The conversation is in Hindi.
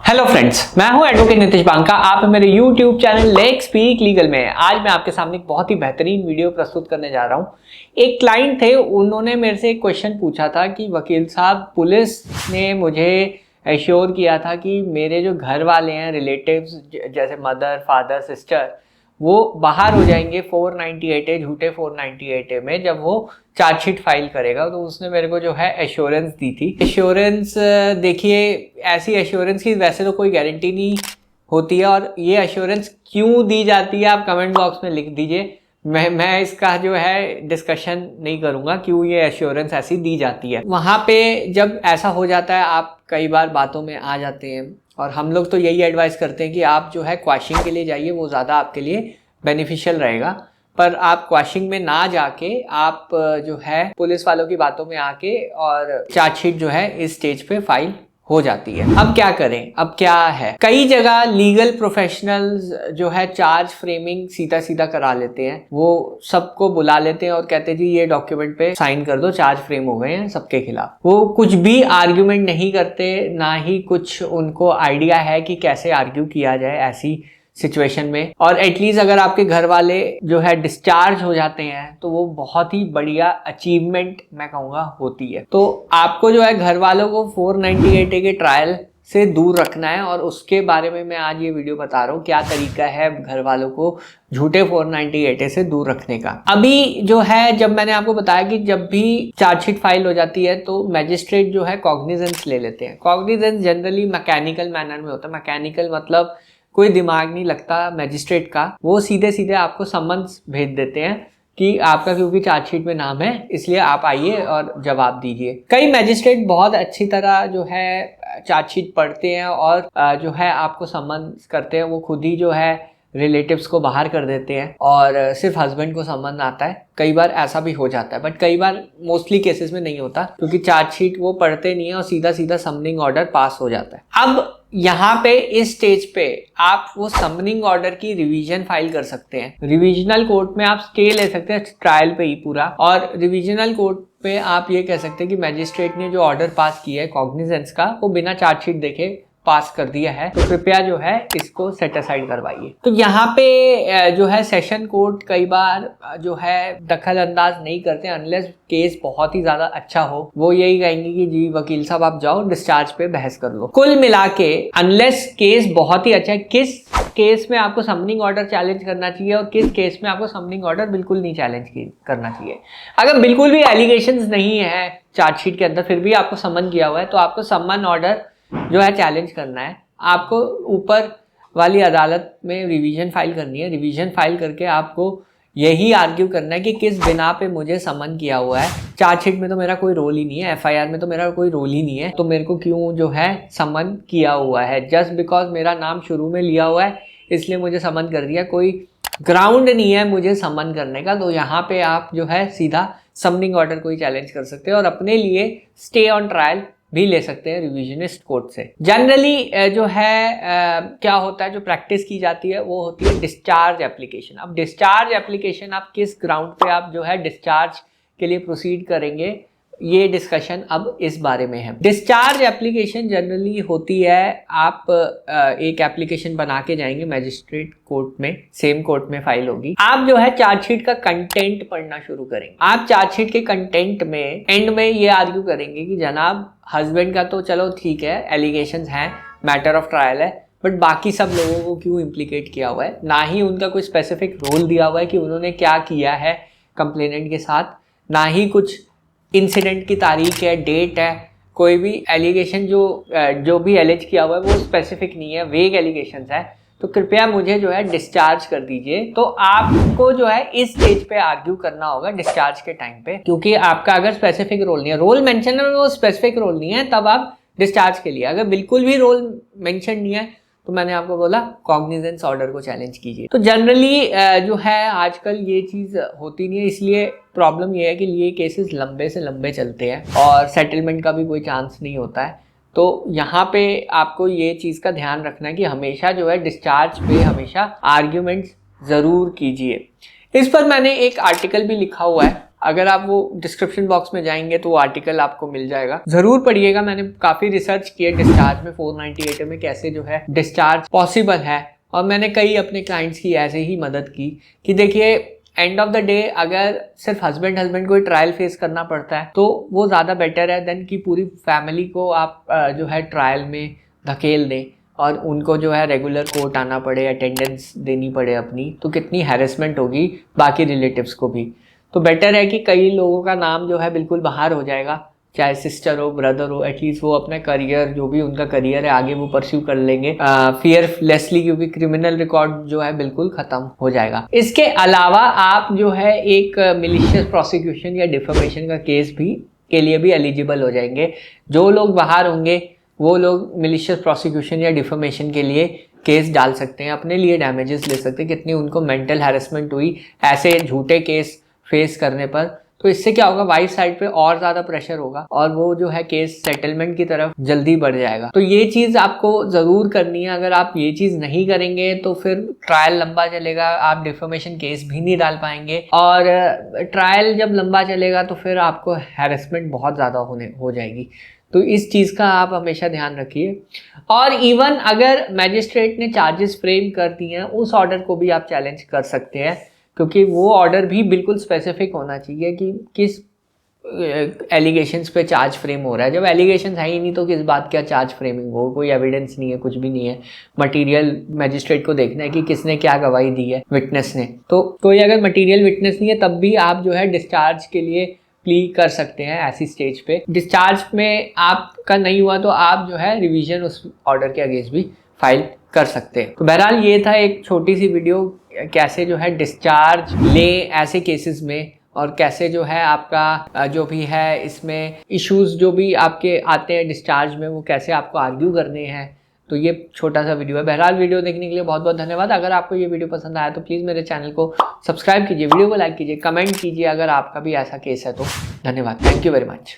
हेलो फ्रेंड्स, मैं हूं एडवोकेट नितिश बांका। आप मेरे YouTube channel let's speak legal में आज मैं आपके सामने एक बहुत ही बेहतरीन वीडियो प्रस्तुत करने जा रहा हूं। एक क्लाइंट थे, उन्होंने मेरे से एक क्वेश्चन पूछा था कि वकील साहब, पुलिस ने मुझे एश्योर किया था कि मेरे जो घर वाले हैं, रिलेटिव्स जैसे मदर, फादर, सिस्टर, वो बाहर हो जाएंगे 498A, झूठे 498A में जब वो चार्जशीट फाइल करेगा। तो उसने मेरे को जो है एश्योरेंस दी थी। एश्योरेंस देखिए, ऐसी एश्योरेंस की वैसे तो कोई गारंटी नहीं होती है, और ये एश्योरेंस क्यों दी जाती है आप कमेंट बॉक्स में लिख दीजिए। मैं इसका जो है डिस्कशन नहीं करूंगा क्यों ये एश्योरेंस ऐसी दी जाती है। वहां पे जब ऐसा हो जाता है, आप कई बार बातों में आ जाते हैं, और हम लोग तो यही एडवाइस करते हैं कि आप जो है क्वैशिंग के लिए जाइए, वो ज़्यादा आपके लिए बेनिफिशियल रहेगा। पर आप क्वैशिंग में ना जाके आप जो है पुलिस वालों की बातों में आके और चार्जशीट जो है इस स्टेज पे फाइल हो जाती है। अब क्या करें, अब क्या है, कई जगह लीगल प्रोफेशनल्स जो है चार्ज फ्रेमिंग सीधा सीधा करा लेते हैं। वो सबको बुला लेते हैं और कहते हैं जी ये डॉक्यूमेंट पे साइन कर दो, चार्ज फ्रेम हो गए हैं सबके खिलाफ। वो कुछ भी आर्ग्यूमेंट नहीं करते, ना ही कुछ उनको आइडिया है कि कैसे आर्ग्यू किया जाए ऐसी सिचुएशन में। और एटलीस्ट अगर आपके घर वाले जो है डिस्चार्ज हो जाते हैं तो वो बहुत ही बढ़िया अचीवमेंट मैं कहूँगा होती है। तो आपको जो है घर वालों को 498A के ट्रायल से दूर रखना है, और उसके बारे में मैं आज ये वीडियो बता रहा हूँ क्या तरीका है घर वालों को झूठे 498A से दूर रखने का। अभी जो है, जब मैंने आपको बताया कि जब भी चार्जशीट फाइल हो जाती है तो मैजिस्ट्रेट जो है कॉग्निजेंस ले लेते हैं। कॉग्निजेंस जनरली मैकेनिकल मैनर में होता है। मैकेनिकल मतलब कोई दिमाग नहीं लगता मैजिस्ट्रेट का, वो सीधे सीधे आपको समन्स भेज देते हैं कि आपका क्योंकि चार्जशीट में नाम है इसलिए आप आइए और जवाब दीजिए। कई मैजिस्ट्रेट बहुत अच्छी तरह जो है चार्जशीट पढ़ते हैं और जो है आपको समन्स करते हैं। वो खुद ही जो है रिलेटिव्स को बाहर कर देते हैं और सिर्फ हस्बैंड को समन आता है। कई बार ऐसा भी हो जाता है, बट कई बार मोस्टली केसेस में नहीं होता क्योंकि चार्जशीट वो पढ़ते नहीं है और सीधा सीधा समनिंग ऑर्डर पास हो जाता है। अब यहाँ पे इस स्टेज पे आप वो समनिंग ऑर्डर की रिवीजन फाइल कर सकते हैं। रिविजनल कोर्ट में आप स्टे ले सकते हैं ट्रायल पे ही पूरा, और रिविजनल कोर्ट पे आप ये कह सकते हैं कि मैजिस्ट्रेट ने जो ऑर्डर पास किया है कॉग्निजेंस का, वो बिना चार्जशीट देखे पास कर दिया है, तो कृपया जो है इसको सेट असाइड करवाइए। तो यहाँ पे जो है सेशन कोर्ट कई बार जो है दखल अंदाज नहीं करते अनलेस केस बहुत ही ज्यादा अच्छा हो। वो यही कहेंगे कि जी वकील साहब आप जाओ डिस्चार्ज पे बहस कर लो। कुल मिला के अनलेस केस बहुत ही अच्छा है, किस केस में आपको समनिंग ऑर्डर चैलेंज करना चाहिए और किस केस में आपको समनिंग ऑर्डर बिल्कुल नहीं चैलेंज करना चाहिए। अगर बिल्कुल भी एलिगेशंस नहीं है चार्जशीट के अंदर, फिर भी आपको समन किया हुआ है, तो आपको समन ऑर्डर जो है चैलेंज करना है। आपको ऊपर वाली अदालत में रिवीजन फाइल करनी है। रिवीजन फाइल करके आपको यही आर्ग्यू करना है कि किस बिना पे मुझे समन किया हुआ है। चार्जशीट में तो मेरा कोई रोल ही नहीं है, एफआईआर में तो मेरा कोई रोल ही नहीं है, तो मेरे को क्यों जो है समन किया हुआ है। जस्ट बिकॉज मेरा नाम शुरू में लिया हुआ है इसलिए मुझे समन कर दिया, कोई ग्राउंड नहीं है मुझे समन करने का। तो यहाँ पे आप जो है सीधा समनिंग ऑर्डर को ही चैलेंज कर सकते हैं और अपने लिए स्टे ऑन ट्रायल भी ले सकते हैं रिविजनिस्ट कोर्ट से। जनरली जो है क्या होता है, जो प्रैक्टिस की जाती है वो होती है डिस्चार्ज एप्लीकेशन। अब डिस्चार्ज एप्लीकेशन आप किस ग्राउंड पे आप जो है डिस्चार्ज के लिए प्रोसीड करेंगे, ये डिस्कशन अब इस बारे में है। डिस्चार्ज एप्लीकेशन जनरली होती है, आप एक एप्लीकेशन बना के जाएंगे मैजिस्ट्रेट कोर्ट में, सेम कोर्ट में फाइल होगी। आप जो है चार्जशीट का कंटेंट पढ़ना शुरू करेंगे। आप चार्जशीट के कंटेंट में एंड में ये आर्ग्यू करेंगे कि जनाब हस्बैंड का तो चलो ठीक है, एलिगेशंस हैं, मैटर ऑफ ट्रायल है, बट बाकी सब लोगों को क्यों इम्प्लीकेट किया हुआ है। ना ही उनका कोई स्पेसिफिक रोल दिया हुआ है कि उन्होंने क्या किया है कंप्लेनेंट के साथ, ना ही कुछ इंसिडेंट की तारीख है, डेट है। कोई भी एलिगेशन जो भी एलिज किया हुआ है वो स्पेसिफिक नहीं है, वेग एलिगेशंस है। तो कृपया मुझे जो है डिस्चार्ज कर दीजिए। तो आपको जो है इस स्टेज पे आर्ग्यू करना होगा डिस्चार्ज के टाइम पे, क्योंकि आपका अगर स्पेसिफिक रोल नहीं है, रोल मेंशन है वो स्पेसिफिक रोल नहीं है, तब आप डिस्चार्ज के लिए। अगर बिल्कुल भी रोल मेंशन नहीं है तो मैंने आपको बोला कॉग्निजेंस ऑर्डर को चैलेंज कीजिए। तो जनरली जो है आजकल ये चीज़ होती नहीं है, इसलिए प्रॉब्लम ये है कि ये केसेस लंबे से लंबे चलते हैं और सेटलमेंट का भी कोई चांस नहीं होता है। तो यहाँ पे आपको ये चीज़ का ध्यान रखना है कि हमेशा जो है डिस्चार्ज पे हमेशा आर्ग्यूमेंट्स ज़रूर कीजिए। इस पर मैंने एक आर्टिकल भी लिखा हुआ है अगर आप वो डिस्क्रिप्शन बॉक्स में जाएंगे तो वो आर्टिकल आपको मिल जाएगा, जरूर पढ़िएगा। मैंने काफ़ी रिसर्च किया डिस्चार्ज में 498 में कैसे जो है डिस्चार्ज पॉसिबल है, और मैंने कई अपने क्लाइंट्स की ऐसे ही मदद की कि देखिए एंड ऑफ द डे अगर सिर्फ हस्बैंड को ट्रायल फेस करना पड़ता है तो वो ज़्यादा बेटर है देन कि पूरी फैमिली को आप जो है ट्रायल में धकेल दें और उनको जो है रेगुलर कोर्ट आना पड़े, अटेंडेंस देनी पड़े अपनी, तो कितनी हैरेसमेंट होगी बाकी रिलेटिव्स को भी। तो बेटर है कि कई लोगों का नाम जो है बिल्कुल बाहर हो जाएगा, चाहे सिस्टर हो, ब्रदर हो, एटलीस्ट वो अपना करियर जो भी उनका करियर है आगे वो परस्यू कर लेंगे फियरलेसली, क्योंकि क्रिमिनल रिकॉर्ड जो है बिल्कुल खत्म हो जाएगा। इसके अलावा आप जो है एक मिलिशियस प्रोसिक्यूशन या डिफेमेशन का केस भी के लिए भी एलिजिबल हो जाएंगे। जो लोग बाहर होंगे वो लोग मिलिशियस प्रोसिक्यूशन या डिफेमेशन के लिए केस डाल सकते हैं, अपने लिए डैमेजेस ले सकते हैं, कितनी उनको मेंटल हैरेसमेंट हुई ऐसे झूठे केस फेस करने पर। तो इससे क्या होगा, वाइफ साइड पे और ज़्यादा प्रेशर होगा और वो जो है केस सेटलमेंट की तरफ जल्दी बढ़ जाएगा। तो ये चीज़ आपको ज़रूर करनी है। अगर आप ये चीज़ नहीं करेंगे तो फिर ट्रायल लंबा चलेगा, आप डिफेमेशन केस भी नहीं डाल पाएंगे, और ट्रायल जब लंबा चलेगा तो फिर आपको हैरेसमेंट बहुत ज़्यादा हो जाएगी। तो इस चीज़ का आप हमेशा ध्यान रखिए। और इवन अगर मैजिस्ट्रेट ने चार्जेस फ्रेम कर दिए हैं, उस ऑर्डर को भी आप चैलेंज कर सकते हैं, क्योंकि वो ऑर्डर भी बिल्कुल स्पेसिफिक होना चाहिए कि किस एलिगेशंस पे चार्ज फ्रेम हो रहा है। जब एलिगेशंस है ही नहीं तो किस बात का चार्ज फ्रेमिंग हो, कोई एविडेंस नहीं है, कुछ भी नहीं है। मटेरियल मैजिस्ट्रेट को देखना है कि किसने क्या गवाही दी है, विटनेस ने। तो कोई अगर मटेरियल विटनेस नहीं है तब भी आप जो है डिस्चार्ज के लिए प्ली कर सकते हैं ऐसी स्टेज पे। डिस्चार्ज में आपका नहीं हुआ तो आप जो है रिवीजन उस ऑर्डर के अगेंस्ट भी फाइल कर सकते हैं। तो बहरहाल ये था एक छोटी सी वीडियो, कैसे जो है डिस्चार्ज ले ऐसे केसेस में, और कैसे जो है आपका जो भी है इसमें इश्यूज जो भी आपके आते हैं डिस्चार्ज में वो कैसे आपको आर्ग्यू करने हैं। तो ये छोटा सा वीडियो है। बहरहाल वीडियो देखने के लिए बहुत बहुत धन्यवाद। अगर आपको ये वीडियो पसंद आया तो प्लीज़ मेरे चैनल को सब्सक्राइब कीजिए, वीडियो को लाइक कीजिए, कमेंट कीजिए अगर आपका भी ऐसा केस है तो। धन्यवाद, थैंक यू वेरी मच।